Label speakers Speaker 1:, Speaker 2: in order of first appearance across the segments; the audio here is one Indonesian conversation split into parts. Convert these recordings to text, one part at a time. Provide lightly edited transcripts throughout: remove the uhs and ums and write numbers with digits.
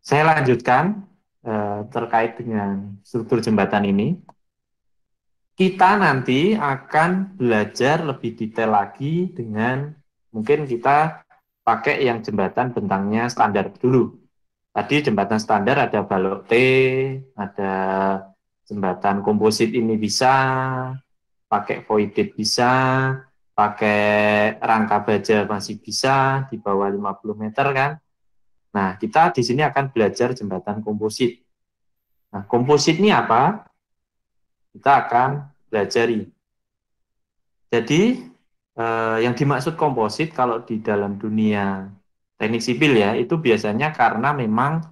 Speaker 1: Saya lanjutkan terkait dengan struktur jembatan ini. Kita nanti akan belajar lebih detail lagi dengan mungkin kita pakai yang jembatan bentangnya standar dulu. Tadi jembatan standar ada balok T, ada jembatan komposit ini bisa, pakai voided bisa, pakai rangka baja masih bisa di bawah 50 meter kan. Nah, kita di sini akan belajar jembatan komposit. Nah, komposit ini apa? Kita akan pelajari. Jadi, yang dimaksud komposit kalau di dalam dunia teknik sipil ya, itu biasanya karena memang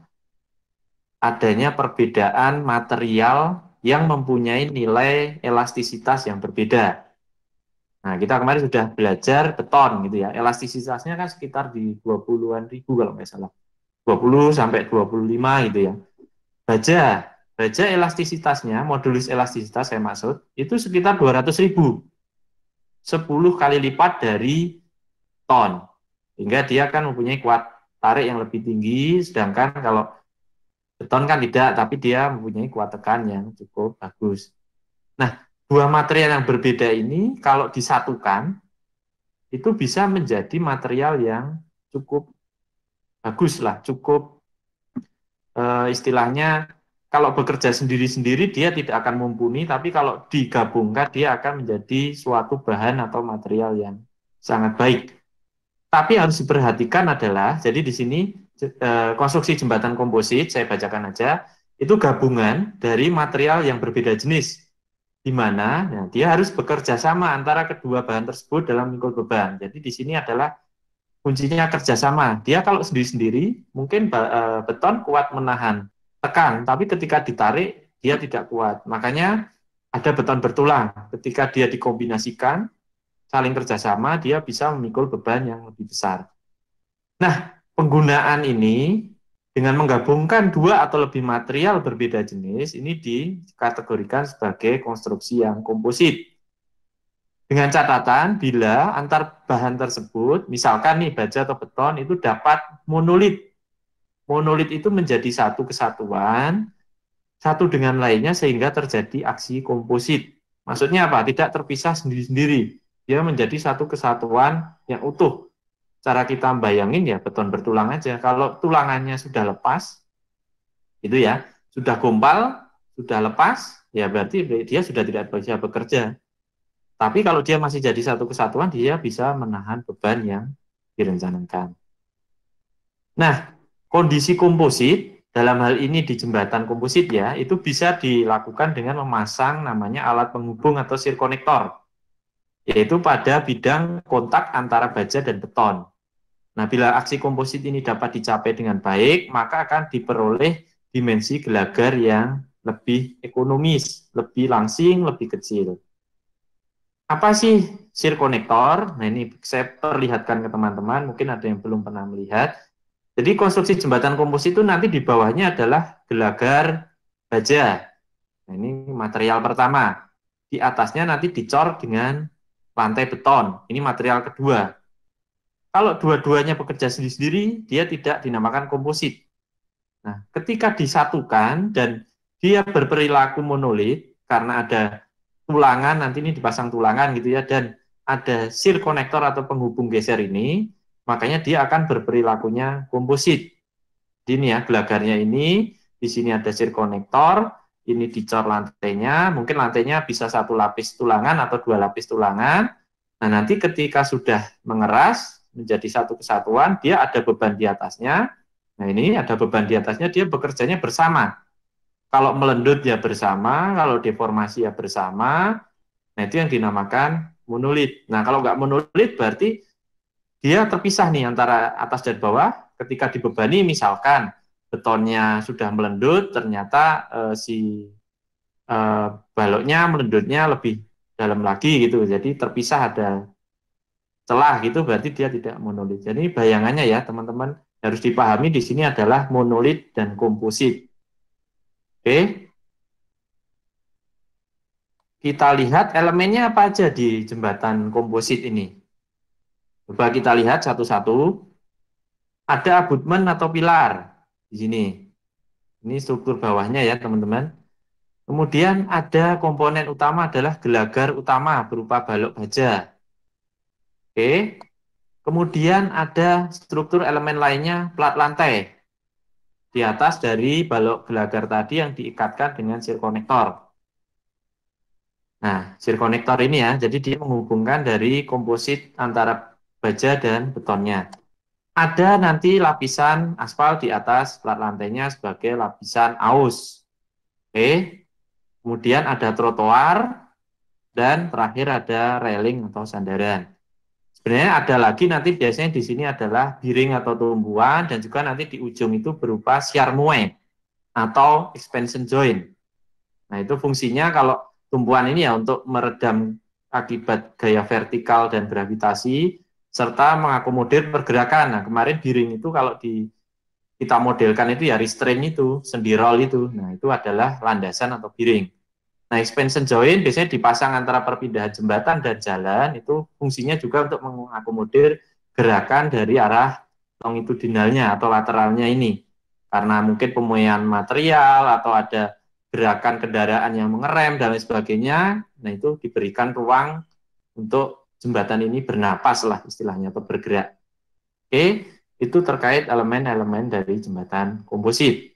Speaker 1: adanya perbedaan material yang mempunyai nilai elastisitas yang berbeda. Nah, kita kemarin sudah belajar beton gitu ya. Elastisitasnya kan sekitar di 20-an ribu kalau nggak salah. 20 sampai 25 gitu ya. Baja, baja elastisitasnya, modulus elastisitas saya maksud, itu sekitar 200 ribu. 10 kali lipat dari ton. Hingga dia kan mempunyai kuat tarik yang lebih tinggi, sedangkan kalau beton kan tidak, tapi dia mempunyai kuat tekan yang cukup bagus. Nah, dua material yang berbeda ini kalau disatukan, itu bisa menjadi material yang cukup bagus lah, cukup istilahnya kalau bekerja sendiri-sendiri dia tidak akan mumpuni, tapi kalau digabungkan dia akan menjadi suatu bahan atau material yang sangat baik. Tapi harus diperhatikan adalah, jadi di sini konstruksi jembatan komposit, saya bacakan aja, itu gabungan dari material yang berbeda jenis, di mana nah, dia harus bekerja sama antara kedua bahan tersebut dalam mikul beban. Jadi di sini adalah kuncinya kerjasama. Dia kalau sendiri-sendiri mungkin beton kuat menahan tekan, tapi ketika ditarik dia tidak kuat. Makanya ada beton bertulang. Ketika dia dikombinasikan, saling kerjasama, dia bisa memikul beban yang lebih besar. Nah, penggunaan ini dengan menggabungkan dua atau lebih material berbeda jenis, ini dikategorikan sebagai konstruksi yang komposit. Dengan catatan bila antar bahan tersebut, misalkan nih baja atau beton itu dapat monolit. Monolit itu menjadi satu kesatuan, satu dengan lainnya sehingga terjadi aksi komposit. Maksudnya apa? Tidak terpisah sendiri-sendiri. Dia menjadi satu kesatuan yang utuh. Cara kita bayangin ya beton bertulang aja. Kalau tulangannya sudah lepas, itu ya, sudah gompal, sudah lepas, ya berarti dia sudah tidak bisa bekerja. Tapi kalau dia masih jadi satu kesatuan, dia bisa menahan beban yang direncanakan. Nah, kondisi komposit, dalam hal ini di jembatan komposit ya, itu bisa dilakukan dengan memasang namanya alat penghubung atau sirkonektor, yaitu pada bidang kontak antara baja dan beton. Nah, bila aksi komposit ini dapat dicapai dengan baik, maka akan diperoleh dimensi gelagar yang lebih ekonomis, lebih langsing, lebih kecil. Apa sih sirkonektor? Nah, ini saya perlihatkan ke teman-teman, mungkin ada yang belum pernah melihat. Jadi konstruksi jembatan komposit itu nanti di bawahnya adalah gelagar baja. Nah, ini material pertama. Di atasnya nanti dicor dengan lantai beton. Ini material kedua. Kalau dua-duanya bekerja sendiri-sendiri, dia tidak dinamakan komposit. Nah, ketika disatukan dan dia berperilaku monolit, karena ada tulangan, nanti ini dipasang tulangan gitu ya, dan ada sirkonektor atau penghubung geser ini, makanya dia akan berperilakunya komposit. Ini ya, gelagarnya ini, di sini ada sirkonektor, ini dicor lantainya, mungkin lantainya bisa satu lapis tulangan atau dua lapis tulangan. Nah, nanti ketika sudah mengeras, menjadi satu kesatuan, dia ada beban di atasnya. Nah, ini ada beban di atasnya, dia bekerjanya bersama. Kalau melendut ya bersama, kalau deformasi ya bersama. Nah, itu yang dinamakan monolit. Nah, kalau nggak monolit berarti dia terpisah nih antara atas dan bawah. Ketika dibebani misalkan betonnya sudah melendut, ternyata si baloknya melendutnya lebih dalam lagi gitu. Jadi terpisah ada celah gitu, berarti dia tidak monolit. Jadi bayangannya ya teman-teman harus dipahami di sini adalah monolit dan komposit. Oke, kita lihat elemennya apa aja di jembatan komposit ini. Coba kita lihat satu-satu. Ada abutmen atau pilar di sini. Ini struktur bawahnya ya teman-teman. Kemudian ada komponen utama adalah gelagar utama berupa balok baja. Oke. Kemudian ada struktur elemen lainnya plat lantai di atas dari balok gelagar tadi yang diikatkan dengan sirkonektor. Nah, sirkonektor ini ya, jadi dia menghubungkan dari komposit antara baja dan betonnya. Ada nanti lapisan aspal di atas plat lantainya sebagai lapisan aus. Oke. Kemudian ada trotoar dan terakhir ada railing atau sandaran. Sebenarnya ada lagi nanti biasanya di sini adalah biring atau tumbuhan dan juga nanti di ujung itu berupa siarmue atau expansion joint. Nah, itu fungsinya kalau tumpuan ini ya untuk meredam akibat gaya vertikal dan gravitasi serta mengakomodir pergerakan. Nah, kemarin biring itu kalau kita modelkan itu ya restrain itu, sendirol itu. Nah, itu adalah landasan atau biring. Nah, expansion joint biasanya dipasang antara perpindahan jembatan dan jalan, itu fungsinya juga untuk mengakomodir gerakan dari arah longitudinalnya atau lateralnya ini. Karena mungkin pemuaian material atau ada gerakan kendaraan yang mengerem dan lain sebagainya, nah itu diberikan ruang untuk jembatan ini bernapas lah istilahnya atau bergerak. Oke, itu terkait elemen-elemen dari jembatan komposit.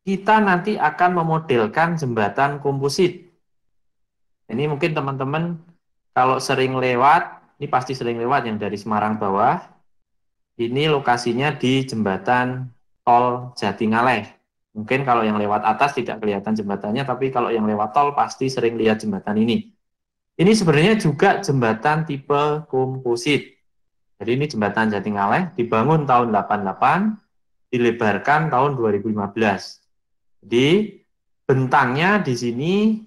Speaker 1: Kita nanti akan memodelkan jembatan komposit. Ini mungkin teman-teman kalau sering lewat, ini pasti sering lewat yang dari Semarang bawah, ini lokasinya di jembatan tol Jatingaleh. Mungkin kalau yang lewat atas tidak kelihatan jembatannya, tapi kalau yang lewat tol pasti sering lihat jembatan ini. Ini sebenarnya juga jembatan tipe komposit. Jadi ini jembatan Jatingaleh dibangun tahun 88, dilebarkan tahun 2015. Jadi bentangnya di sini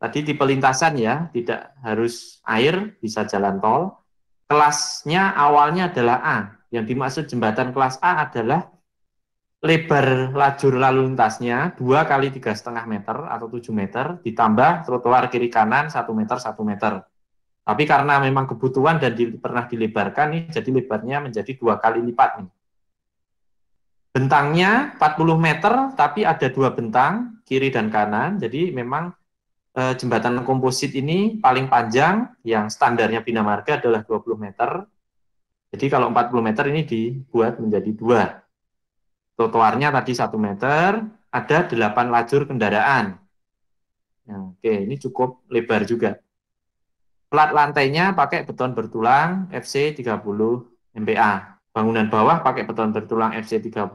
Speaker 1: tadi tipe lintasan ya, tidak harus air, bisa jalan tol. Kelasnya awalnya adalah A. Yang dimaksud jembatan kelas A adalah lebar lajur lalu lintasnya 2 kali 3,5 meter atau 7 meter, ditambah trotoar kiri kanan 1 meter 1 meter. Tapi karena memang kebutuhan dan pernah dilebarkan nih, jadi lebarnya menjadi 2 kali lipat nih. Bentangnya 40 meter, tapi ada 2 bentang, kiri dan kanan. Jadi memang jembatan komposit ini paling panjang, yang standarnya Bina Marga adalah 20 meter. Jadi kalau 40 meter ini dibuat menjadi 2. Trotoarnya tadi 1 meter, ada 8 lajur kendaraan. Nah, oke, ini cukup lebar juga. Plat lantainya pakai beton bertulang FC 30 MPa. Bangunan bawah pakai beton bertulang FC 30,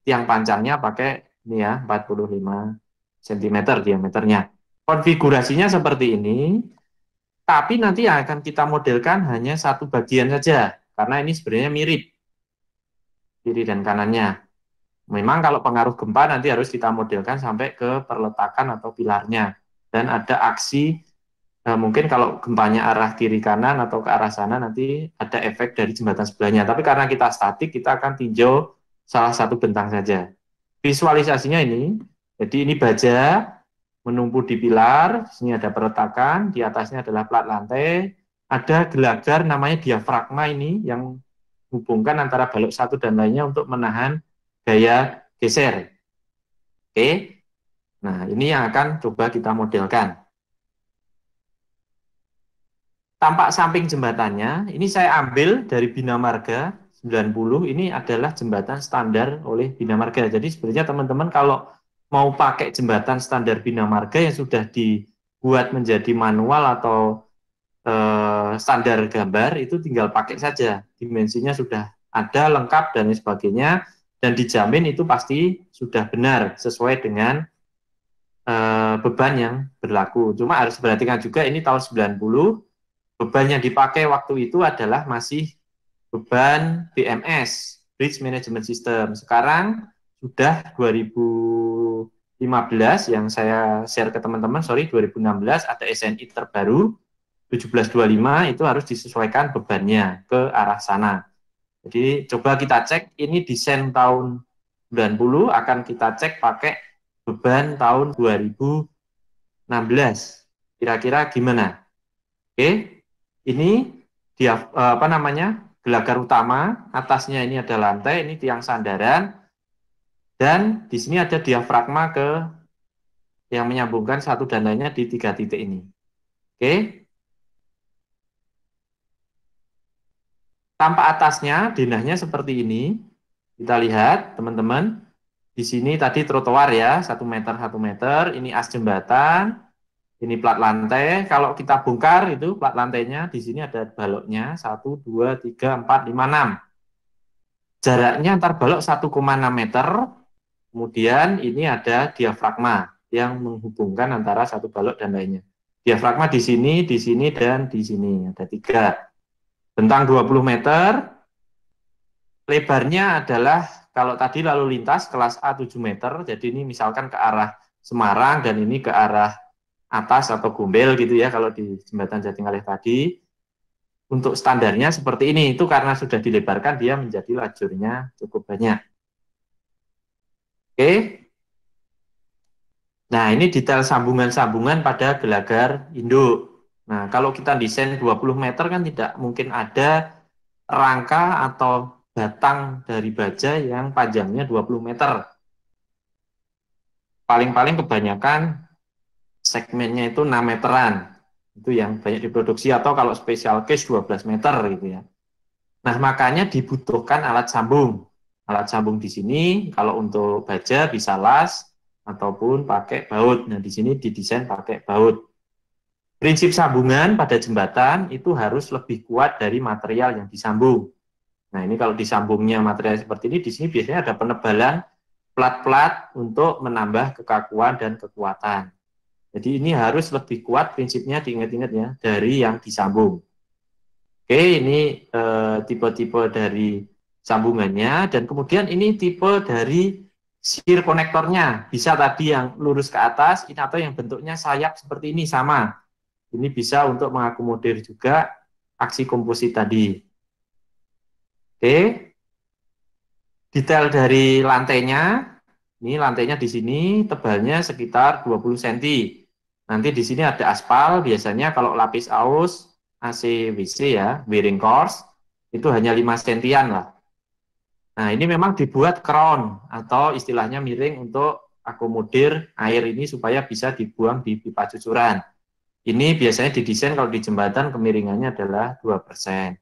Speaker 1: tiang pancangnya pakai ini ya 45 cm diameternya. Konfigurasinya seperti ini, tapi nanti yang akan kita modelkan hanya satu bagian saja, karena ini sebenarnya mirip kiri dan kanannya. Memang kalau pengaruh gempa nanti harus kita modelkan sampai ke perletakan atau pilarnya. Dan ada aksi, mungkin kalau gempanya arah kiri kanan atau ke arah sana nanti ada efek dari jembatan sebelahnya. Tapi karena kita statik, kita akan tinjau salah satu bentang saja. Visualisasinya ini, jadi ini baja menumpu di pilar, sini ada perletakan, di atasnya adalah plat lantai, ada gelagar namanya diafragma ini yang hubungkan antara balok satu dan lainnya untuk menahan gaya geser. Oke, nah ini yang akan coba kita modelkan. Tampak samping jembatannya, ini saya ambil dari Bina Marga 90, ini adalah jembatan standar oleh Bina Marga. Jadi sebenarnya teman-teman kalau mau pakai jembatan standar Bina Marga yang sudah dibuat menjadi manual atau standar gambar, itu tinggal pakai saja. Dimensinya sudah ada, lengkap, dan sebagainya. Dan dijamin itu pasti sudah benar, sesuai dengan beban yang berlaku. Cuma harus perhatikan juga ini tahun 90, beban yang dipakai waktu itu adalah masih beban BMS, Bridge Management System. Sekarang sudah 2015 yang saya share ke teman-teman, 2016 ada SNI terbaru 1725, itu harus disesuaikan bebannya ke arah sana. Jadi coba kita cek, ini desain tahun 90, akan kita cek pakai beban tahun 2016. Kira-kira gimana? Oke, ini dia gelagar utama, atasnya ini ada lantai, ini tiang sandaran. Dan di sini ada diafragma yang menyambungkan satu dan lainnya di 3 titik ini. Oke. Tampak atasnya denahnya seperti ini. Kita lihat, teman-teman. Di sini tadi trotoar ya, 1 meter 1 meter. Ini as jembatan. Ini plat lantai. Kalau kita bongkar itu plat lantainya, di sini ada baloknya 1, 2, 3, 4, 5, 6. Jaraknya antar balok 1,6 meter. Kemudian ini ada diafragma yang menghubungkan antara satu balok dan lainnya. Diafragma di sini, dan di sini. Ada 3. Bentang 20 meter. Lebarnya adalah, kalau tadi lalu lintas kelas A 7 meter, jadi ini misalkan ke arah Semarang dan ini ke arah atas atau Gombel gitu ya, kalau di jembatan Jatingalih tadi. Untuk standarnya seperti ini, itu karena sudah dilebarkan dia menjadi lajurnya cukup banyak. Oke. Nah, ini detail sambungan-sambungan pada gelagar induk. Nah, kalau kita desain 20 meter kan tidak mungkin ada rangka atau batang dari baja yang panjangnya 20 meter. Paling-paling kebanyakan segmennya itu 6 meteran. Itu yang banyak diproduksi, atau kalau special case 12 meter gitu ya. Nah, makanya dibutuhkan alat sambung. Alat sambung di sini kalau untuk baja bisa las ataupun pakai baut. Nah, di sini didesain pakai baut. Prinsip sambungan pada jembatan itu harus lebih kuat dari material yang disambung. Nah, ini kalau disambungnya material seperti ini, di sini biasanya ada penebalan plat-plat untuk menambah kekakuan dan kekuatan. Jadi ini harus lebih kuat, prinsipnya diingat-ingat ya, dari yang disambung. Oke, ini tipe-tipe dari sambungannya, dan kemudian ini tipe dari shear konektornya. Bisa tadi yang lurus ke atas, ini atau yang bentuknya sayap seperti ini, sama. Ini bisa untuk mengakomodir juga aksi komposit tadi. Oke, detail dari lantainya, ini lantainya di sini tebalnya sekitar 20 cm. Nanti di sini ada aspal, biasanya kalau lapis aus, AC, WC ya, wiring course, itu hanya 5 cm lah. Nah, ini memang dibuat crown atau istilahnya miring untuk akomodir air ini supaya bisa dibuang di pipa cucuran. Ini biasanya didesain kalau di jembatan kemiringannya adalah 2%.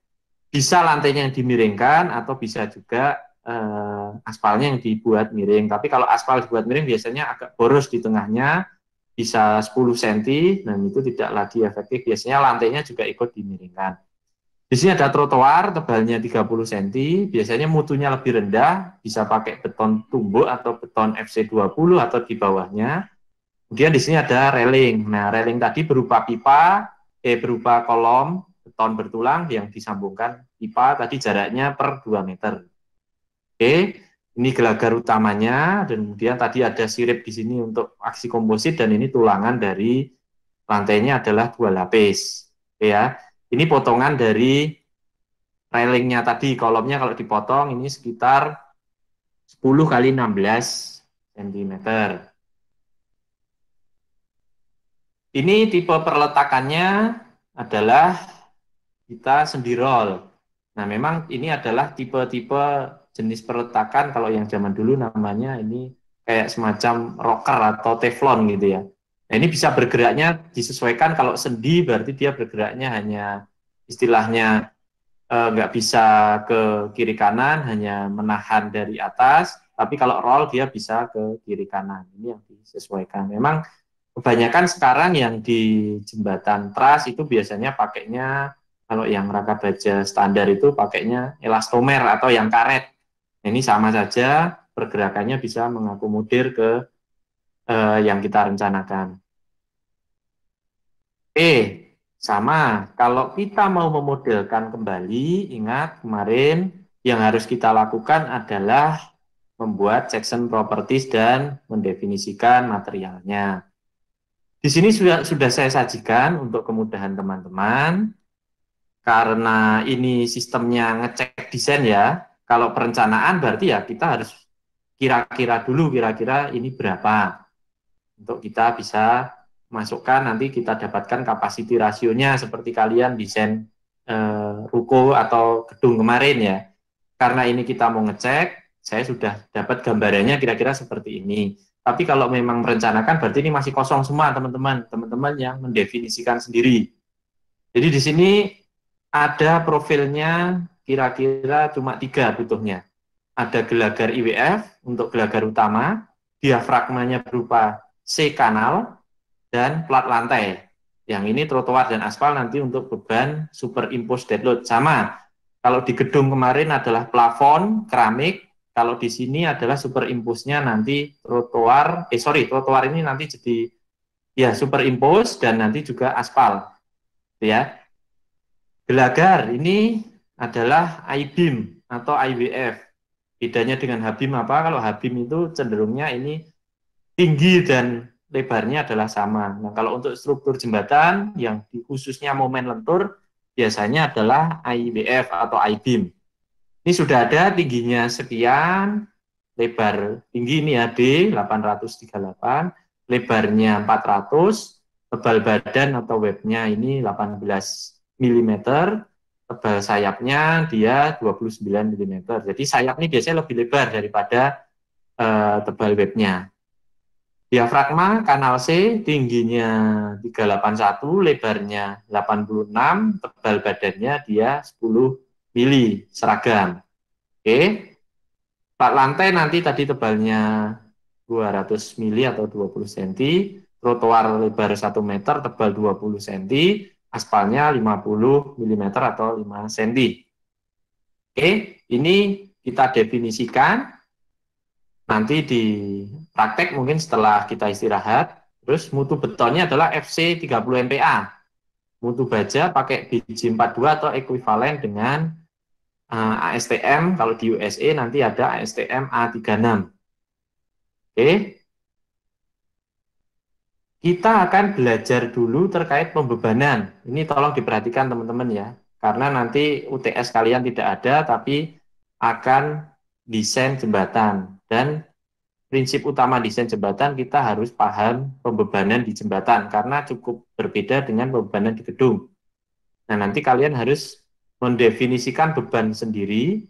Speaker 1: Bisa lantainya yang dimiringkan atau bisa juga aspalnya yang dibuat miring. Tapi kalau aspal dibuat miring biasanya agak boros di tengahnya, bisa 10 cm, dan itu tidak lagi efektif. Biasanya lantainya juga ikut dimiringkan. Di sini ada trotoar, tebalnya 30 cm, biasanya mutunya lebih rendah, bisa pakai beton tumbuk atau beton FC20 atau di bawahnya. Kemudian di sini ada railing. Nah, railing tadi berupa pipa, berupa kolom beton bertulang yang disambungkan pipa, tadi jaraknya per 2 meter. Oke, ini gelagar utamanya, dan kemudian tadi ada sirip di sini untuk aksi komposit, dan ini tulangan dari lantainya adalah 2 lapis. Oke ya, ini potongan dari railingnya tadi, kolomnya kalau dipotong ini sekitar 10 kali 16 cm. Ini tipe perletakannya adalah kita sendirol. Nah, memang ini adalah tipe-tipe jenis perletakan, kalau yang zaman dulu namanya ini kayak semacam rocker atau teflon gitu ya. Nah, ini bisa bergeraknya disesuaikan, kalau sendi berarti dia bergeraknya hanya istilahnya nggak bisa ke kiri kanan, hanya menahan dari atas, tapi kalau roll dia bisa ke kiri kanan. Ini yang disesuaikan. Memang kebanyakan sekarang yang di jembatan trus itu biasanya pakainya, kalau yang rangka baja standar itu pakainya elastomer atau yang karet. Nah, ini sama saja, pergerakannya bisa mengakomodir ke yang kita rencanakan. Sama, kalau kita mau memodelkan kembali, ingat kemarin yang harus kita lakukan adalah membuat section properties dan mendefinisikan materialnya. Di sini sudah saya sajikan untuk kemudahan teman-teman, karena ini sistemnya ngecek desain ya. Kalau perencanaan berarti ya kita harus kira-kira dulu, kira-kira ini berapa, untuk kita bisa masukkan, nanti kita dapatkan capacity rasionya seperti kalian desain ruko atau gedung kemarin ya. Karena ini kita mau ngecek, saya sudah dapat gambarannya kira-kira seperti ini. Tapi kalau memang merencanakan, berarti ini masih kosong semua teman-teman. Teman-teman yang mendefinisikan sendiri. Jadi di sini ada profilnya kira-kira cuma 3 butuhnya. Ada gelagar IWF untuk gelagar utama, diafragmanya berupa C kanal, dan plat lantai. Yang ini trotoar dan aspal nanti untuk beban superimposed dead load. Sama, kalau di gedung kemarin adalah plafon, keramik, kalau di sini adalah superimpose-nya nanti trotoar, trotoar ini nanti jadi ya superimpose dan nanti juga aspal. Ya. Gelagar ini adalah I-beam atau IWF. Bedanya dengan H-beam apa? Kalau H-beam itu cenderungnya ini tinggi dan lebarnya adalah sama. Nah, kalau untuk struktur jembatan yang khususnya momen lentur biasanya adalah IWF atau I-beam. Ini sudah ada tingginya sekian, lebar tinggi ini ya D 838, lebarnya 400, tebal badan atau webnya ini 18 mm, tebal sayapnya dia 29 mm. Jadi sayap ini biasanya lebih lebar daripada tebal webnya. Diafragma kanal C tingginya 381, lebarnya 86, tebal badannya dia 10 mili, seragam. Oke. Plat lantai nanti tadi tebalnya 200 mili atau 20 cm, trotoar lebar 1 meter, tebal 20 cm, aspalnya 50 mm atau 5 cm. Oke, ini kita definisikan. Nanti di praktek mungkin setelah kita istirahat. Terus mutu betonnya adalah FC 30 MPa. Mutu baja pakai BJ42 atau ekuivalen dengan ASTM. Kalau di USA nanti ada ASTM A36. Oke. Kita akan belajar dulu terkait pembebanan. Ini tolong diperhatikan teman-teman ya. Karena nanti UTS kalian tidak ada, tapi akan desain jembatan. Dan prinsip utama desain jembatan, kita harus paham pembebanan di jembatan karena cukup berbeda dengan pembebanan di gedung. Nah, nanti kalian harus mendefinisikan beban sendiri,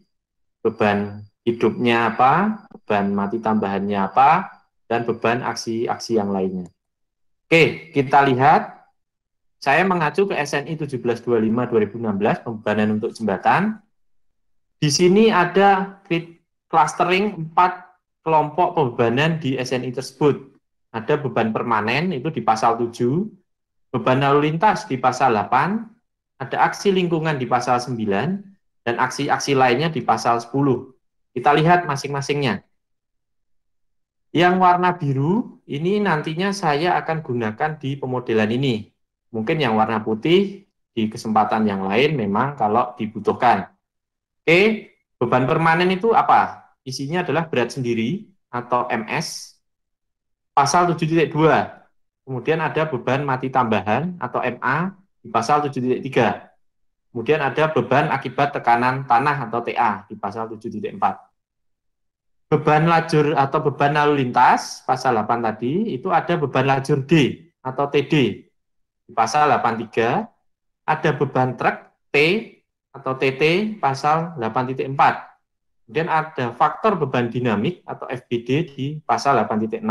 Speaker 1: beban hidupnya apa, beban mati tambahannya apa, dan beban aksi-aksi yang lainnya. Oke, kita lihat. Saya mengacu ke SNI 1725-2016, pembebanan untuk jembatan. Di sini ada clustering 4 kelompok pembebanan di SNI tersebut. Ada beban permanen, itu di pasal 7, beban lalu lintas di pasal 8, ada aksi lingkungan di pasal 9, dan aksi-aksi lainnya di pasal 10. Kita lihat masing-masingnya. Yang warna biru, ini nantinya saya akan gunakan di pemodelan ini. Mungkin yang warna putih di kesempatan yang lain memang kalau dibutuhkan. Oke, beban permanen itu apa? Isinya adalah berat sendiri atau MS, pasal 7.2. Kemudian ada beban mati tambahan atau MA di pasal 7.3. Kemudian ada beban akibat tekanan tanah atau TA di pasal 7.4. Beban lajur atau beban lalu lintas, pasal 8 tadi, itu ada beban lajur D atau TD di pasal 83. Ada beban truk T atau TT pasal 8.4. Kemudian ada faktor beban dinamik atau FBD di pasal 8.6.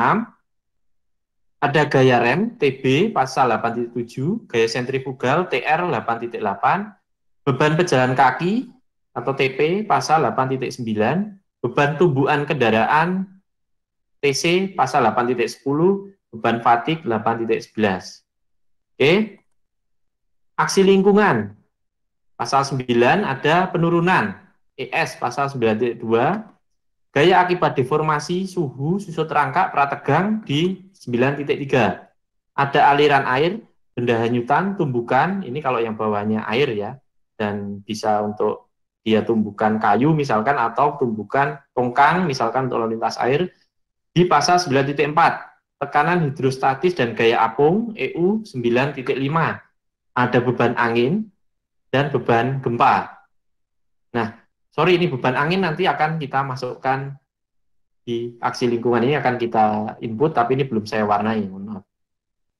Speaker 1: Ada gaya rem TB pasal 8.7, gaya sentrifugal TR 8.8, beban pejalan kaki atau TP pasal 8.9, beban tumbuhan kendaraan TC pasal 8.10, beban fatik 8.11. Oke. Aksi lingkungan pasal 9 ada penurunan ES pasal 9.2, gaya akibat deformasi suhu susut rangka prategang di 9.3. Ada aliran air, benda hanyutan, tumbukan, ini kalau yang bawahnya air ya, dan bisa untuk dia tumbukan kayu misalkan atau tumbukan tongkang misalkan untuk lalu lintas air di pasal 9.4. Tekanan hidrostatis dan gaya apung EU 9.5. Ada beban angin dan beban gempa. Nah, sorry ini beban angin nanti akan kita masukkan di aksi lingkungan, ini akan kita input tapi ini belum saya warnai.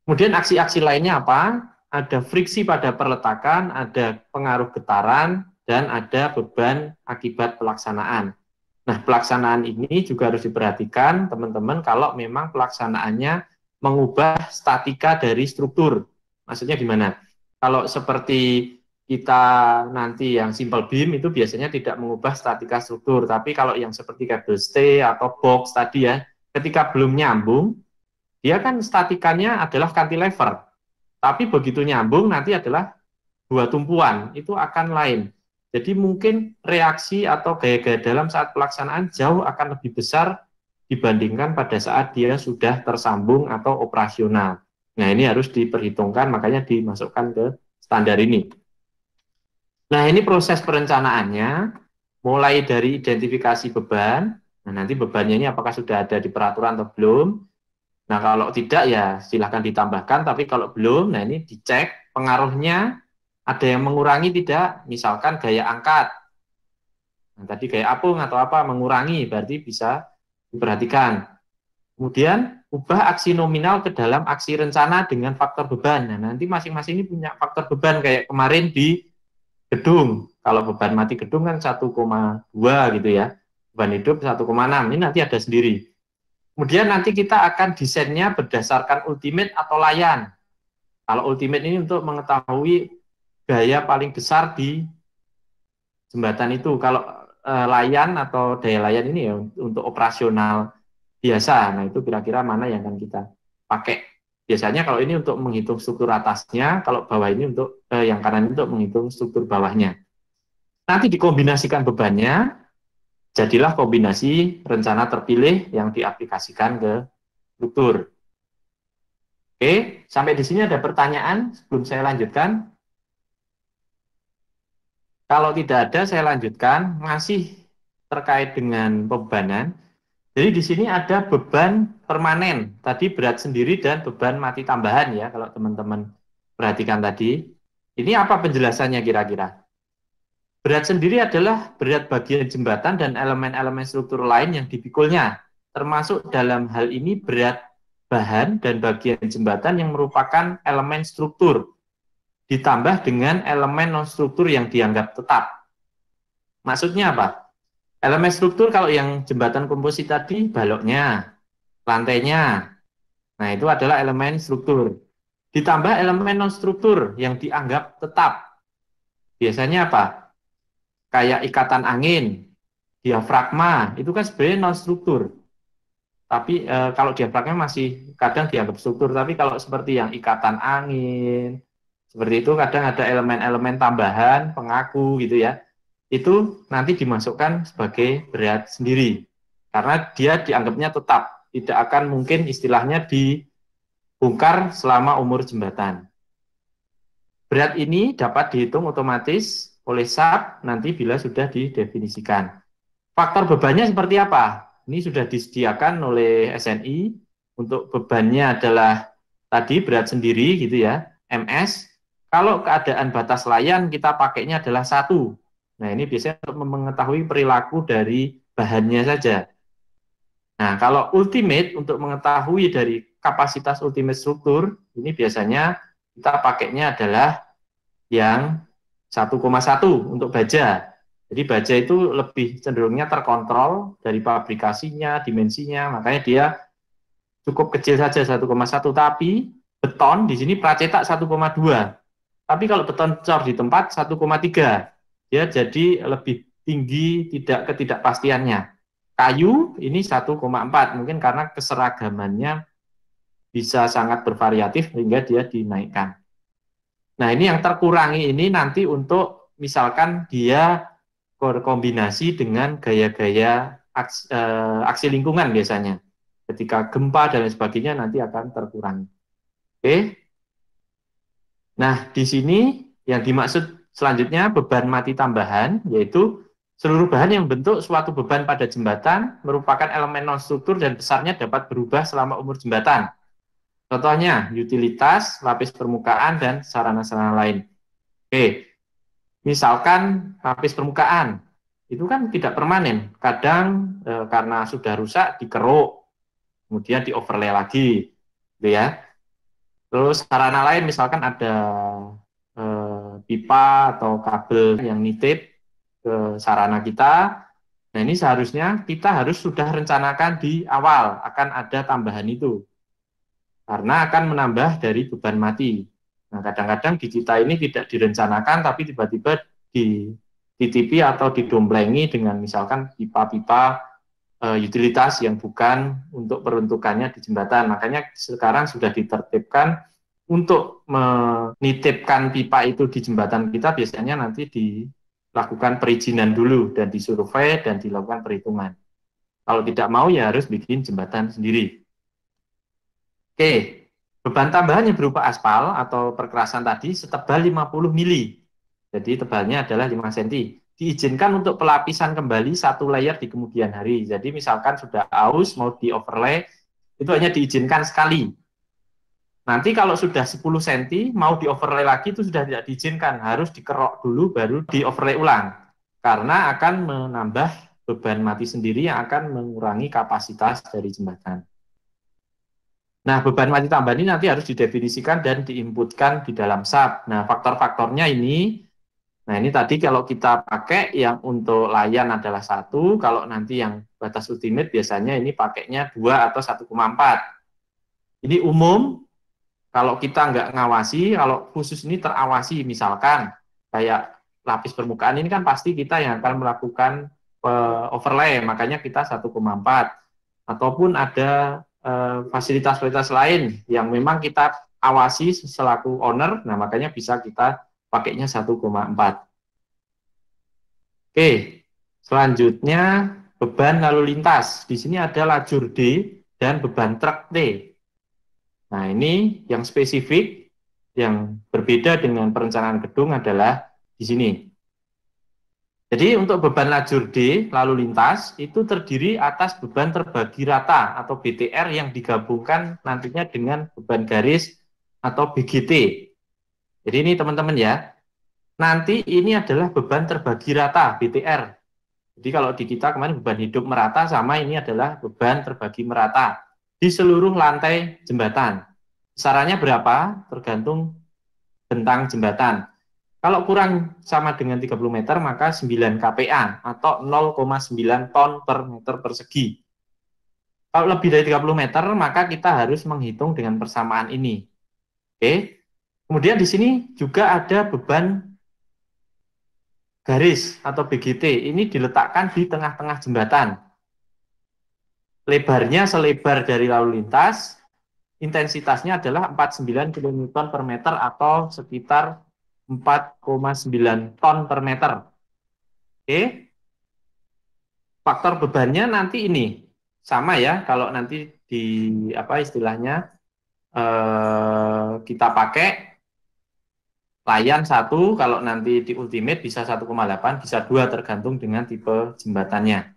Speaker 1: Kemudian aksi-aksi lainnya apa? Ada friksi pada perletakan, ada pengaruh getaran, dan ada beban akibat pelaksanaan. Nah, pelaksanaan ini juga harus diperhatikan teman-teman kalau memang pelaksanaannya mengubah statika dari struktur. Maksudnya gimana? Kalau seperti kita nanti yang simple beam itu biasanya tidak mengubah statika struktur, tapi kalau yang seperti kabel stay atau box tadi ya, ketika belum nyambung, dia kan statikanya adalah cantilever. Tapi begitu nyambung nanti adalah dua tumpuan, itu akan lain. Jadi mungkin reaksi atau gaya-gaya dalam saat pelaksanaan jauh akan lebih besar dibandingkan pada saat dia sudah tersambung atau operasional. Nah, ini harus diperhitungkan, makanya dimasukkan ke standar ini. Nah, ini proses perencanaannya, mulai dari identifikasi beban. Nah, nanti bebannya ini apakah sudah ada di peraturan atau belum. Nah, kalau tidak ya silahkan ditambahkan, tapi kalau belum, nah ini dicek pengaruhnya, ada yang mengurangi tidak, misalkan gaya angkat. Nah, tadi gaya apung atau apa mengurangi, berarti bisa diperhatikan. Kemudian ubah aksi nominal ke dalam aksi rencana dengan faktor beban. Nah, nanti masing-masing ini punya faktor beban kayak kemarin di gedung. Kalau beban mati gedung kan 1,2 gitu ya. Beban hidup 1,6. Ini nanti ada sendiri. Kemudian nanti kita akan desainnya berdasarkan ultimate atau layan. Kalau ultimate ini untuk mengetahui gaya paling besar di jembatan itu. Kalau layan atau daya layan ini ya untuk operasional biasa. Nah, itu kira-kira mana yang akan kita pakai. Biasanya kalau ini untuk menghitung struktur atasnya, kalau bawah ini untuk yang kanan ini untuk menghitung struktur bawahnya. Nanti dikombinasikan bebannya, jadilah kombinasi rencana terpilih yang diaplikasikan ke struktur. Oke, sampai di sini ada pertanyaan sebelum saya lanjutkan. Kalau tidak ada, saya lanjutkan. Masih terkait dengan pembebanan. Jadi di sini ada beban permanen. Tadi berat sendiri dan beban mati tambahan ya, kalau teman-teman perhatikan tadi. Ini apa penjelasannya kira-kira? Berat sendiri adalah berat bagian jembatan dan elemen-elemen struktur lain yang dipikulnya, termasuk dalam hal ini berat bahan dan bagian jembatan yang merupakan elemen struktur, ditambah dengan elemen non-struktur yang dianggap tetap. Maksudnya apa? Elemen struktur kalau yang jembatan komposit tadi, baloknya, lantainya, nah itu adalah elemen struktur. Ditambah elemen non-struktur yang dianggap tetap. Biasanya apa? Kayak ikatan angin, diafragma, itu kan sebenarnya non-struktur. Tapi kalau diafragma masih kadang dianggap struktur, tapi kalau seperti yang ikatan angin, seperti itu kadang ada elemen-elemen tambahan, pengaku gitu ya, itu nanti dimasukkan sebagai berat sendiri. Karena dia dianggapnya tetap, tidak akan mungkin istilahnya dibongkar selama umur jembatan. Berat ini dapat dihitung otomatis oleh SAP nanti bila sudah didefinisikan. Faktor bebannya seperti apa? Ini sudah disediakan oleh SNI. Untuk bebannya adalah tadi berat sendiri gitu ya, MS. Kalau keadaan batas layan kita pakainya adalah 1. Nah, ini biasanya untuk mengetahui perilaku dari bahannya saja. Nah, kalau ultimate untuk mengetahui dari kapasitas ultimate struktur, ini biasanya kita pakainya adalah yang 1,1 untuk baja. Jadi baja itu lebih cenderungnya terkontrol dari pabrikasinya, dimensinya, makanya dia cukup kecil saja 1,1. Tapi beton di sini pracetak 1,2. Tapi kalau beton cor di tempat 1,3. Dia jadi lebih tinggi tidak ketidakpastiannya. Kayu ini 1,4, mungkin karena keseragamannya bisa sangat bervariatif sehingga dia dinaikkan. Nah, ini yang terkurangi ini nanti untuk misalkan dia berkombinasi dengan gaya-gaya aksi lingkungan biasanya. Ketika gempa dan lain sebagainya nanti akan terkurangi. Oke. Nah, di sini yang dimaksud selanjutnya beban mati tambahan, yaitu seluruh bahan yang bentuk suatu beban pada jembatan merupakan elemen non-struktur dan besarnya dapat berubah selama umur jembatan. Contohnya, utilitas, lapis permukaan, dan sarana-sarana lain. Oke, misalkan lapis permukaan, itu kan tidak permanen. Kadang karena sudah rusak, dikeruk, kemudian di overlay lagi, gitu ya. Terus sarana lain misalkan ada pipa atau kabel yang nitip ke sarana kita, Nah, ini seharusnya kita harus sudah rencanakan di awal akan ada tambahan itu. Karena akan menambah dari beban mati. Nah, kadang-kadang di kita ini tidak direncanakan, tapi tiba-tiba dititipi atau didomplengi dengan misalkan pipa-pipa utilitas yang bukan untuk peruntukannya di jembatan. Makanya sekarang sudah ditertibkan untuk menitipkan pipa itu di jembatan kita, biasanya nanti dilakukan perizinan dulu dan disurvei dan dilakukan perhitungan. Kalau tidak mau ya harus bikin jembatan sendiri. Oke, beban tambahan yang berupa aspal atau perkerasan tadi setebal 50 mili. Jadi tebalnya adalah 5 cm. Diizinkan untuk pelapisan kembali satu layer di kemudian hari. Jadi misalkan sudah aus mau di overlay, itu hanya diizinkan sekali. Nanti kalau sudah 10 cm mau di overlay lagi itu sudah tidak diizinkan, harus dikerok dulu baru di overlay ulang. Karena akan menambah beban mati sendiri yang akan mengurangi kapasitas dari jembatan. Nah, beban mati tambahan ini nanti harus didefinisikan dan diinputkan di dalam SAP. Nah, faktor-faktornya ini, nah ini tadi kalau kita pakai yang untuk layan adalah 1, kalau nanti yang batas ultimate biasanya ini pakainya 2 atau 1,4. Ini umum, kalau kita nggak ngawasi, kalau khusus ini terawasi, misalkan kayak lapis permukaan ini kan pasti kita yang akan melakukan overlay, makanya kita 1,4. Ataupun ada fasilitas-fasilitas lain yang memang kita awasi selaku owner, nah makanya bisa kita pakainya 1,4. Oke, selanjutnya beban lalu lintas. Di sini ada lajur D dan beban truk T. Nah, ini yang spesifik, yang berbeda dengan perencanaan gedung adalah di sini. Jadi untuk beban lajur D, lalu lintas, itu terdiri atas beban terbagi rata atau BTR yang digabungkan nantinya dengan beban garis atau BGT. Jadi ini teman-teman ya, nanti ini adalah beban terbagi rata, BTR. Jadi kalau di kita kemarin beban hidup merata, sama ini adalah beban terbagi merata di seluruh lantai jembatan. Besarannya berapa? Tergantung bentang jembatan. Kalau kurang sama dengan 30 meter, maka 9 kPa atau 0,9 ton per meter persegi. Kalau lebih dari 30 meter, maka kita harus menghitung dengan persamaan ini. Oke. Kemudian di sini juga ada beban garis atau BGT. Ini diletakkan di tengah-tengah jembatan. Lebarnya selebar dari lalu lintas, intensitasnya adalah 49 kN per meter atau sekitar 4,9 ton per meter. Oke. Faktor bebannya nanti ini sama ya, kalau nanti di apa istilahnya kita pakai layan 1, kalau nanti di ultimate bisa 1,8, bisa 2 tergantung dengan tipe jembatannya.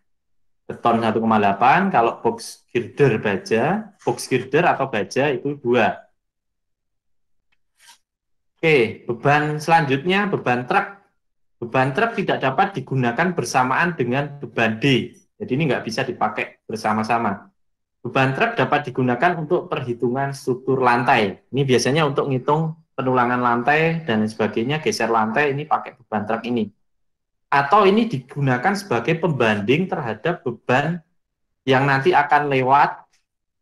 Speaker 1: Beton 1,8, kalau box girder baja, box girder atau baja itu 2. Oke, beban selanjutnya beban truk. Beban truk tidak dapat digunakan bersamaan dengan beban D. Jadi ini nggak bisa dipakai bersama-sama. Beban truk dapat digunakan untuk perhitungan struktur lantai. Ini biasanya untuk ngitung penulangan lantai dan sebagainya, geser lantai, ini pakai beban truk ini. Atau ini digunakan sebagai pembanding terhadap beban yang nanti akan lewat,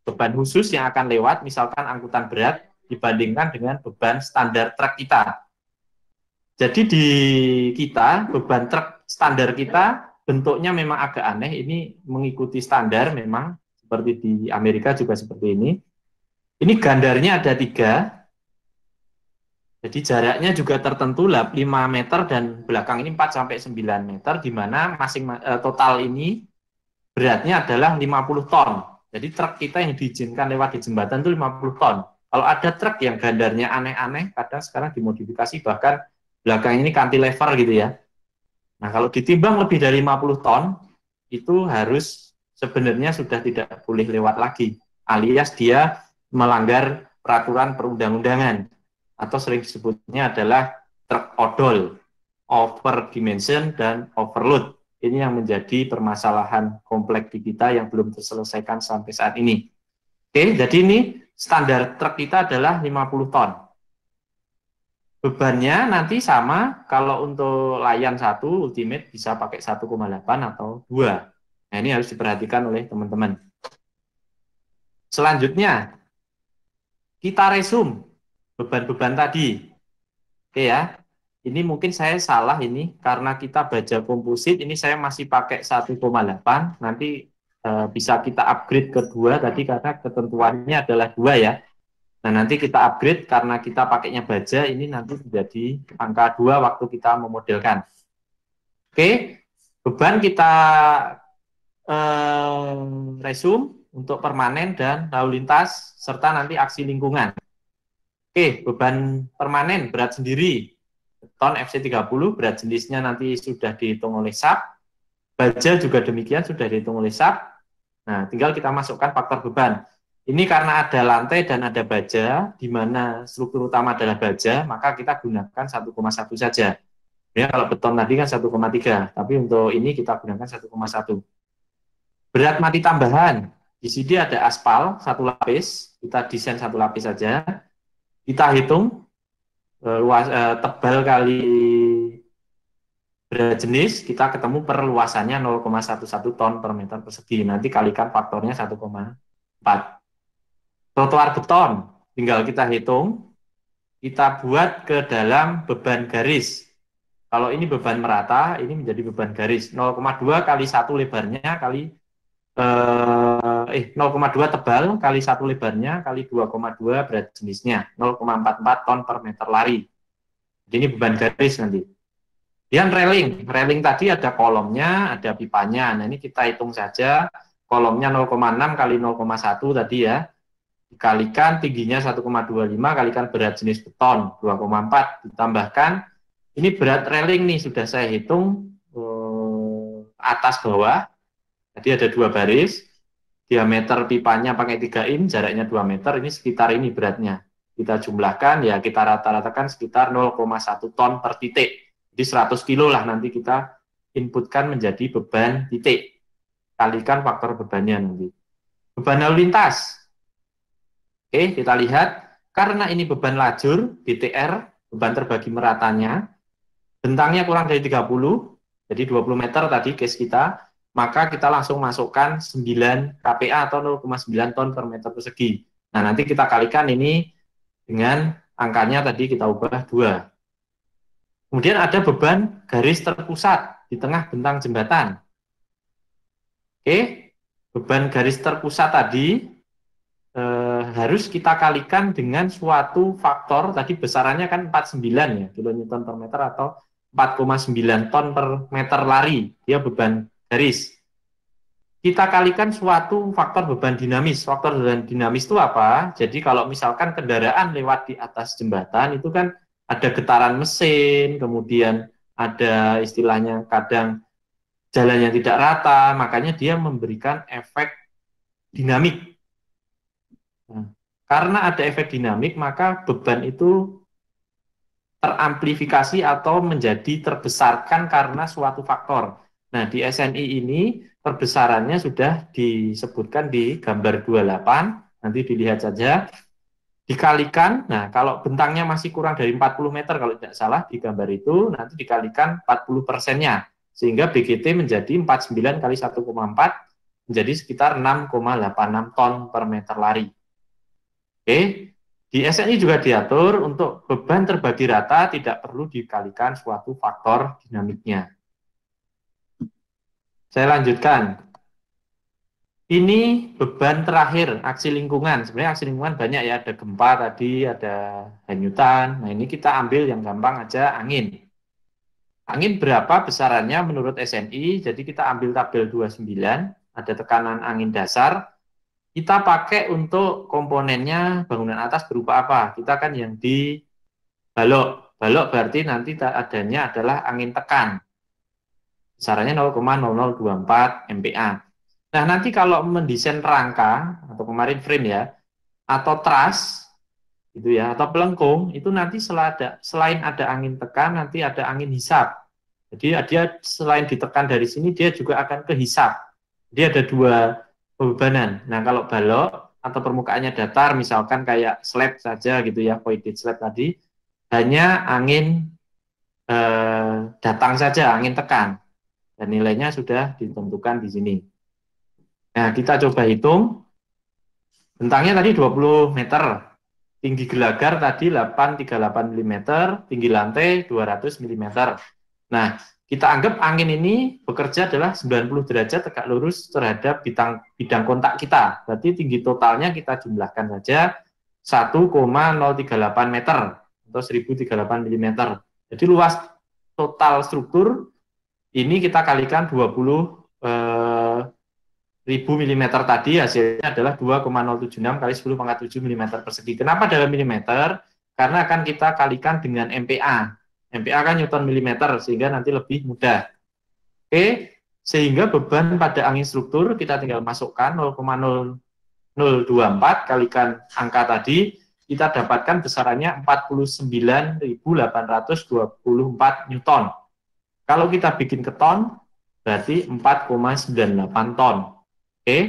Speaker 1: beban khusus yang akan lewat, misalkan angkutan berat, dibandingkan dengan beban standar truk kita. Jadi di kita, beban truk standar kita bentuknya memang agak aneh, ini mengikuti standar memang, seperti di Amerika juga seperti ini. Ini gandarnya ada 3, jadi jaraknya juga tertentu 5 meter dan belakang ini 4-9 meter, di mana total ini beratnya adalah 50 ton. Jadi truk kita yang diizinkan lewat di jembatan itu 50 ton. Kalau ada truk yang gandarnya aneh-aneh, kadang sekarang dimodifikasi bahkan belakang ini cantilever gitu ya. Nah, kalau ditimbang lebih dari 50 ton, itu harus sebenarnya sudah tidak boleh lewat lagi, alias dia melanggar peraturan perundang-undangan, atau sering disebutnya adalah truk odol, over dimension dan overload. Ini yang menjadi permasalahan kompleks di kita yang belum terselesaikan sampai saat ini. Oke, jadi ini standar truk kita adalah 50 ton. Bebannya nanti sama, kalau untuk layan 1 ultimate bisa pakai 1,8 atau 2. Nah, ini harus diperhatikan oleh teman-teman. Selanjutnya, kita resume beban-beban tadi. Oke ya, ini mungkin saya salah ini, karena kita baja komposit, ini saya masih pakai 1,8, nanti bisa kita upgrade ke 2 tadi, karena ketentuannya adalah 2 ya. Nah, nanti kita upgrade karena kita pakainya baja, ini nanti menjadi angka 2 waktu kita memodelkan. Oke, beban kita resume untuk permanen dan lalu lintas, serta nanti aksi lingkungan. Oke, beban permanen berat sendiri, beton FC30, berat jenisnya nanti sudah dihitung oleh SAP, baja juga demikian sudah dihitung oleh SAP. Nah, tinggal kita masukkan faktor beban. Ini karena ada lantai dan ada baja, di mana struktur utama adalah baja, maka kita gunakan 1,1 saja. Ya, kalau beton tadi kan 1,3, tapi untuk ini kita gunakan 1,1. Berat mati tambahan, di sini ada aspal 1 lapis, kita desain 1 lapis saja. Kita hitung luas tebal kali berat jenis, kita ketemu perluasannya 0,11 ton per meter persegi. Nanti kalikan faktornya 1,4. Trotoar beton, tinggal kita hitung, kita buat ke dalam beban garis. Kalau ini beban merata, ini menjadi beban garis. 0,2 kali 1 lebarnya kali 0,2 tebal kali 1 lebarnya kali 2,2 berat jenisnya, 0,44 ton per meter lari. Ini beban garis nanti. Dan railing tadi ada kolomnya, ada pipanya. Nah, ini kita hitung saja, kolomnya 0,6 kali 0,1 tadi ya, dikalikan tingginya 1,25 kalikan berat jenis beton 2,4, ditambahkan ini berat railing nih sudah saya hitung atas bawah. Jadi ada 2 baris, diameter pipanya pakai 3 in, jaraknya 2 meter, ini sekitar ini beratnya. Kita jumlahkan, ya kita rata-ratakan sekitar 0,1 ton per titik. Jadi 100 kilo lah nanti kita inputkan menjadi beban titik. Kalikan faktor bebannya nanti. Beban lalu lintas. Oke, kita lihat. Karena ini beban lajur, BTR, beban terbagi meratanya, bentangnya kurang dari 30, jadi 20 meter tadi case kita, maka kita langsung masukkan 9 kPa atau 0,9 ton per meter persegi. Nah, nanti kita kalikan ini dengan angkanya tadi kita ubah 2. Kemudian ada beban garis terpusat di tengah bentang jembatan. Oke, beban garis terpusat tadi harus kita kalikan dengan suatu faktor, tadi besarannya kan 49 ya, kilonewton per meter atau 4,9 ton per meter lari, dia beban garis. Kita kalikan suatu faktor beban dinamis. Faktor beban dinamis itu apa? Jadi kalau misalkan kendaraan lewat di atas jembatan, itu kan ada getaran mesin, kemudian ada istilahnya kadang jalan yang tidak rata, makanya dia memberikan efek dinamik. Nah, karena ada efek dinamik, maka beban itu teramplifikasi atau menjadi terbesarkan karena suatu faktor. Nah, di SNI ini perbesarannya sudah disebutkan di gambar 28, nanti dilihat saja. Dikalikan, nah kalau bentangnya masih kurang dari 40 meter kalau tidak salah di gambar itu, nanti dikalikan 40%-nya, sehingga BGT menjadi 49 kali 1,4, menjadi sekitar 6,86 ton per meter lari. Oke, di SNI juga diatur untuk beban terbagi rata tidak perlu dikalikan suatu faktor dinamiknya. Saya lanjutkan. Ini beban terakhir, aksi lingkungan. Sebenarnya aksi lingkungan banyak ya, ada gempa tadi, ada hanyutan. Nah, ini kita ambil yang gampang aja, angin. Angin berapa besarannya menurut SNI? Jadi kita ambil tabel 29, ada tekanan angin dasar. Kita pakai untuk komponennya bangunan atas berupa apa? Kita kan yang di balok. Balok berarti nanti adanya adalah angin tekan. Besarannya 0,0024 MPa. Nah, nanti kalau mendesain rangka, atau kemarin frame ya, atau truss, gitu ya, atau pelengkung, itu nanti selain ada angin tekan, nanti ada angin hisap. Jadi dia selain ditekan dari sini, dia juga akan ke hisap. Dia ada 2 bebanan. Nah, kalau balok atau permukaannya datar, misalkan kayak slab saja gitu ya, voided slab tadi, hanya angin datang saja, angin tekan. Dan nilainya sudah ditentukan di sini. Nah, kita coba hitung. Bentangnya tadi 20 meter. Tinggi gelagar tadi 838 mm, tinggi lantai 200 mm. Nah, kita anggap angin ini bekerja adalah 90 derajat tegak lurus terhadap bidang kontak kita. Berarti tinggi totalnya kita jumlahkan saja 1,038 meter atau 1038 mm. Jadi luas total struktur ini kita kalikan 20.000 mm tadi, hasilnya adalah 2,076 kali 10 pangkat 7 mm persegi. Kenapa dalam milimeter? Karena akan kita kalikan dengan MPa. MPa kan Newton milimeter, sehingga nanti lebih mudah. Oke, sehingga beban pada angin struktur kita tinggal masukkan 0,0024 kalikan angka tadi, kita dapatkan besarannya 49.824 Newton. Kalau kita bikin ke ton, berarti 4,98 ton. Oke,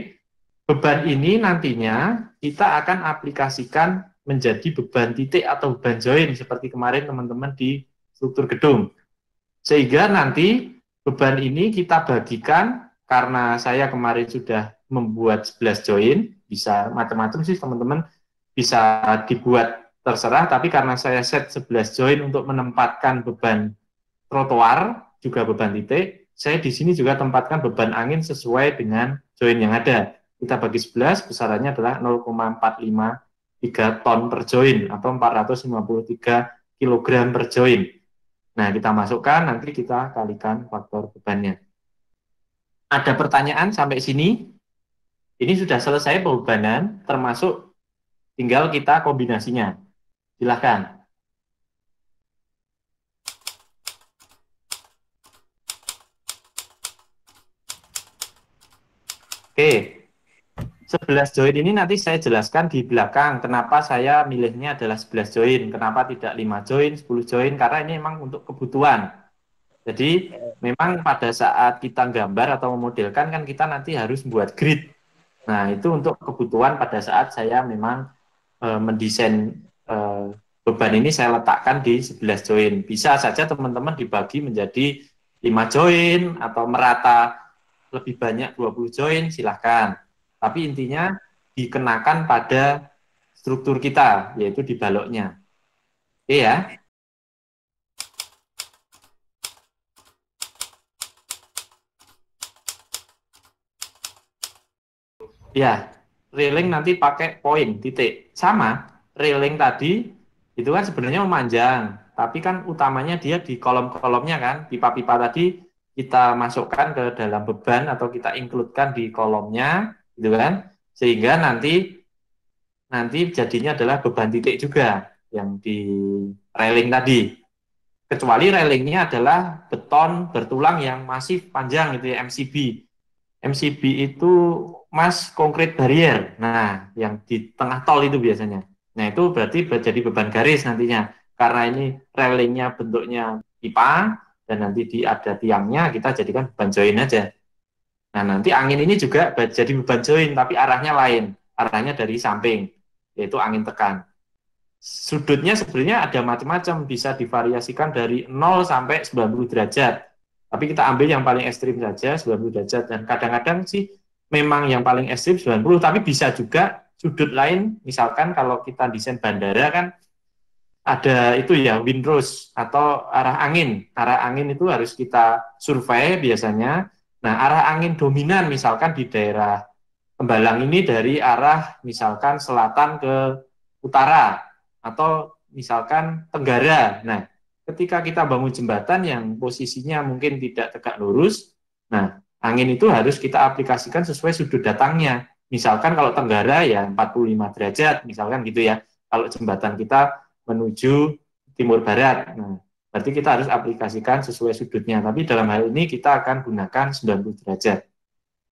Speaker 1: beban ini nantinya kita akan aplikasikan menjadi beban titik atau beban join seperti kemarin teman-teman di struktur gedung. Sehingga nanti beban ini kita bagikan, karena saya kemarin sudah membuat 11 join, bisa macam-macam sih teman-teman, bisa dibuat terserah, tapi karena saya set 11 join untuk menempatkan beban trotoar, juga beban titik, saya di sini juga tempatkan beban angin sesuai dengan join yang ada. Kita bagi 11, besarannya adalah 0,453 ton per join atau 453 kg per join. Nah, kita masukkan, nanti kita kalikan faktor bebannya. Ada pertanyaan sampai sini? Ini sudah selesai pembebanan, termasuk tinggal kita kombinasinya. Silahkan. Oke, 11 join ini nanti saya jelaskan di belakang kenapa saya milihnya adalah 11 join, kenapa tidak 5 join, 10 join, karena ini memang untuk kebutuhan. Jadi memang pada saat kita gambar atau memodelkan kan kita nanti harus buat grid. Nah, itu untuk kebutuhan pada saat saya memang mendesain beban ini saya letakkan di 11 join. Bisa saja teman-teman dibagi menjadi 5 join atau merata lebih banyak 20 join, silahkan. Tapi intinya dikenakan pada struktur kita, yaitu di baloknya. Oke ya. Ya, railing nanti pakai poin, titik. Sama, railing tadi itu kan sebenarnya memanjang, tapi kan utamanya dia di kolom-kolomnya kan, pipa-pipa tadi kita masukkan ke dalam beban atau kita include-kan di kolomnya, gitu kan, sehingga nanti jadinya adalah beban titik juga yang di railing tadi. Kecuali railingnya adalah beton bertulang yang masif panjang gitu ya, MCB. MCB itu mass concrete barrier. Nah, yang di tengah tol itu biasanya. Nah, itu berarti jadi beban garis nantinya. Karena ini railingnya bentuknya pipa, dan nanti ada tiangnya, kita jadikan beban join aja. Nah, nanti angin ini juga jadi beban join, tapi arahnya lain. Arahnya dari samping, yaitu angin tekan. Sudutnya sebenarnya ada macam-macam, bisa divariasikan dari 0 sampai 90 derajat. Tapi kita ambil yang paling ekstrim saja, 90 derajat. Dan kadang-kadang sih memang yang paling ekstrim 90, tapi bisa juga sudut lain, misalkan kalau kita desain bandara kan ada itu ya, windrows atau arah angin. Arah angin itu harus kita survei biasanya. Nah, arah angin dominan misalkan di daerah Tembalang ini dari arah misalkan selatan ke utara, atau misalkan tenggara. Nah, ketika kita bangun jembatan yang posisinya mungkin tidak tegak lurus, nah, angin itu harus kita aplikasikan sesuai sudut datangnya. Misalkan kalau tenggara ya 45 derajat, misalkan gitu ya. Kalau jembatan kita menuju timur barat, nah, berarti kita harus aplikasikan sesuai sudutnya. Tapi dalam hal ini kita akan gunakan 90 derajat.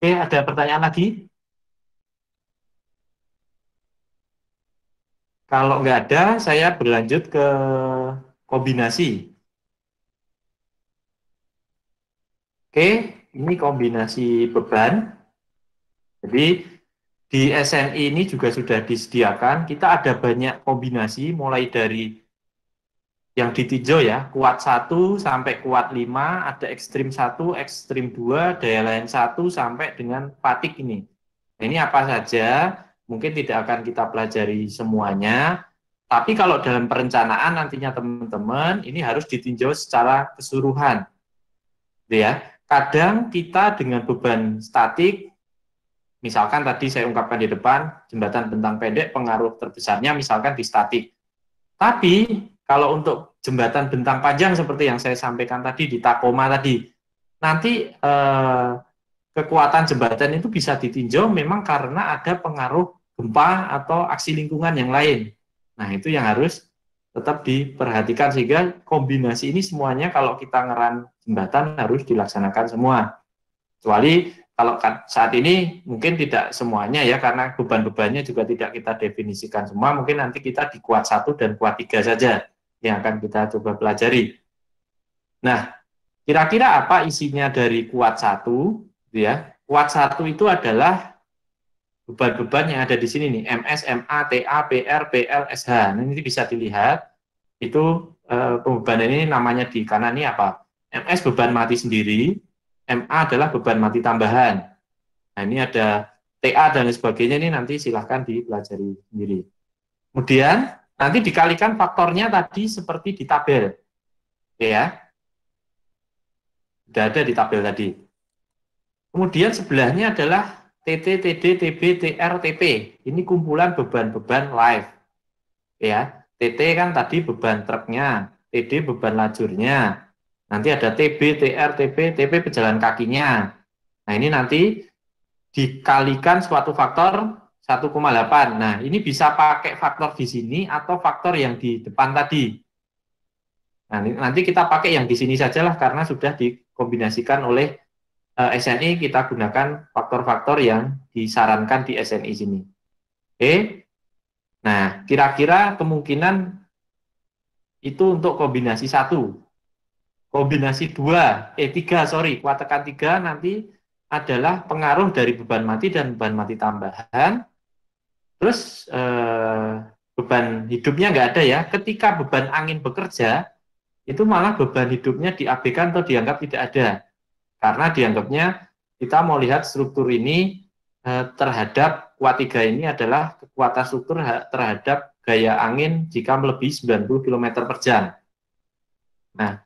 Speaker 1: Oke, ada pertanyaan lagi? Kalau nggak ada, saya berlanjut ke kombinasi. Oke, ini kombinasi beban. Jadi di SNI ini juga sudah disediakan. Kita ada banyak kombinasi, mulai dari yang ditinjau ya, kuat 1 sampai kuat 5, ada ekstrim 1, ekstrim 2, daya layan 1 sampai dengan fatigue ini. Nah, ini apa saja, mungkin tidak akan kita pelajari semuanya, tapi kalau dalam perencanaan nantinya teman-teman, ini harus ditinjau secara keseluruhan. Ya, kadang kita dengan beban statik, misalkan tadi saya ungkapkan di depan, jembatan bentang pendek pengaruh terbesarnya misalkan di statik. Tapi kalau untuk jembatan bentang panjang seperti yang saya sampaikan tadi di Tacoma tadi, nanti kekuatan jembatan itu bisa ditinjau memang karena ada pengaruh gempa atau aksi lingkungan yang lain. Nah, itu yang harus tetap diperhatikan sehingga kombinasi ini semuanya kalau kita ngeran jembatan harus dilaksanakan semua. Kecuali kalau saat ini mungkin tidak semuanya ya, karena beban-bebannya juga tidak kita definisikan semua, mungkin nanti kita di kuat 1 dan kuat 3 saja yang akan kita coba pelajari. Nah, kira-kira apa isinya dari kuat 1? Ya, kuat 1 itu adalah beban-beban yang ada di sini nih, MS, MA, TA, PR, PL, SH. Nah, ini bisa dilihat, itu pembebanan ini namanya di kanan ini apa? MS beban mati sendiri, MA adalah beban mati tambahan. Nah, ini ada TA dan sebagainya, ini nanti silahkan dipelajari sendiri. Kemudian nanti dikalikan faktornya tadi seperti di tabel. Oke ya. Sudah ada di tabel tadi. Kemudian sebelahnya adalah TT, TD, TB, TR, TP. Ini kumpulan beban-beban live. Ya, TT kan tadi beban truknya, TD beban lajurnya. Nanti ada TB, TR, TP, TP pejalan kakinya. Nah, ini nanti dikalikan suatu faktor 1,8. Nah, ini bisa pakai faktor di sini atau faktor yang di depan tadi. Nah, nanti kita pakai yang di sini sajalah karena sudah dikombinasikan oleh SNI, kita gunakan faktor-faktor yang disarankan di SNI sini. Oke. Nah, kira-kira kemungkinan itu untuk kombinasi 1. Kombinasi 2, 3, kuat tekan 3 nanti adalah pengaruh dari beban mati dan beban mati tambahan. Terus beban hidupnya nggak ada ya. Ketika beban angin bekerja, itu malah beban hidupnya diabaikan atau dianggap tidak ada. Karena dianggapnya kita mau lihat struktur ini terhadap kuat 3 ini adalah kekuatan struktur terhadap gaya angin jika melebihi 90 km per jam. Nah,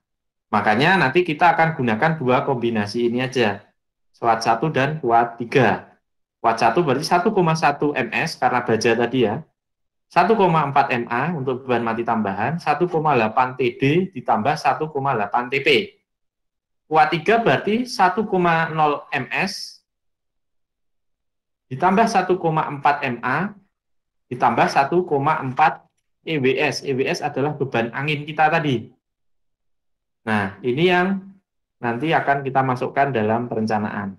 Speaker 1: makanya nanti kita akan gunakan dua kombinasi ini aja. Kuat 1 dan kuat 3. Kuat 1 berarti 1,1 ms karena baja tadi ya. 1,4 MA untuk beban mati tambahan, 1,8 TD ditambah 1,8 TP. Kuat 3 berarti 1,0 ms ditambah 1,4 MA ditambah 1,4 EWS. EWS adalah beban angin kita tadi. Nah, ini yang nanti akan kita masukkan dalam perencanaan.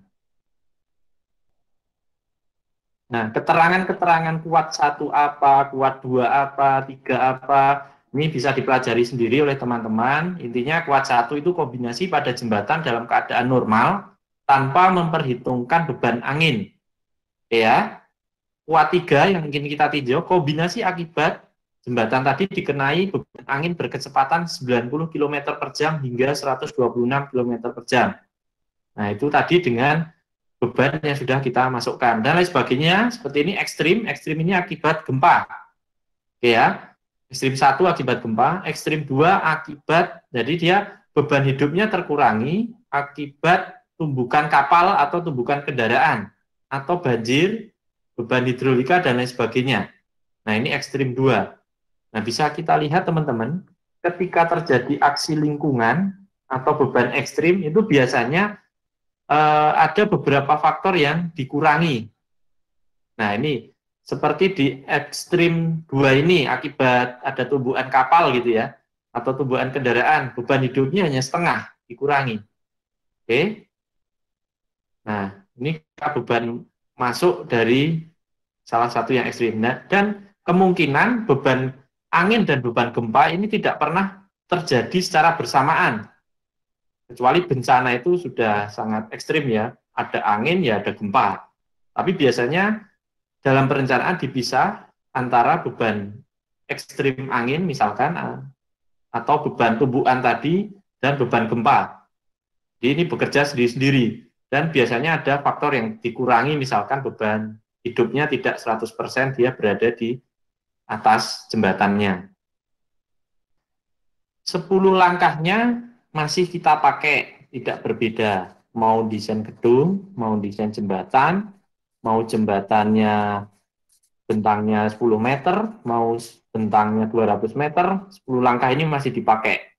Speaker 1: Nah, keterangan-keterangan kuat 1 apa, kuat 2 apa, 3 apa, ini bisa dipelajari sendiri oleh teman-teman. Intinya kuat 1 itu kombinasi pada jembatan dalam keadaan normal tanpa memperhitungkan beban angin. Ya, kuat 3 yang ingin kita tinjau kombinasi akibat jembatan tadi dikenai beban angin berkecepatan 90 km per jam hingga 126 km per jam. Nah, itu tadi dengan beban yang sudah kita masukkan. Dan lain sebagainya, seperti ini ekstrim ini akibat gempa. Oke ya, ekstrim 1 akibat gempa, ekstrim 2 akibat, jadi dia beban hidupnya terkurangi akibat tumbukan kapal atau tumbukan kendaraan, atau banjir, beban hidrolika, dan lain sebagainya. Nah, ini ekstrim 2. Nah, bisa kita lihat teman-teman, ketika terjadi aksi lingkungan atau beban ekstrim, itu biasanya ada beberapa faktor yang dikurangi. Nah, ini seperti di ekstrim 2 ini, akibat ada tumbukan kapal gitu ya, atau tumbukan kendaraan, beban hidupnya hanya setengah dikurangi. Oke. Nah, ini beban masuk dari salah satu yang ekstrim. Nah, dan kemungkinan beban angin dan beban gempa ini tidak pernah terjadi secara bersamaan. Kecuali bencana itu sudah sangat ekstrim ya, ada angin ya ada gempa. Tapi biasanya dalam perencanaan dipisah antara beban ekstrim angin misalkan atau beban tumbukan tadi dan beban gempa. Jadi ini bekerja sendiri-sendiri. Dan biasanya ada faktor yang dikurangi, misalkan beban hidupnya tidak 100%, dia berada di atas jembatannya. 10 langkahnya masih kita pakai, tidak berbeda. Mau desain gedung, mau desain jembatan, mau jembatannya bentangnya 10 meter, mau bentangnya 200 meter, 10 langkah ini masih dipakai.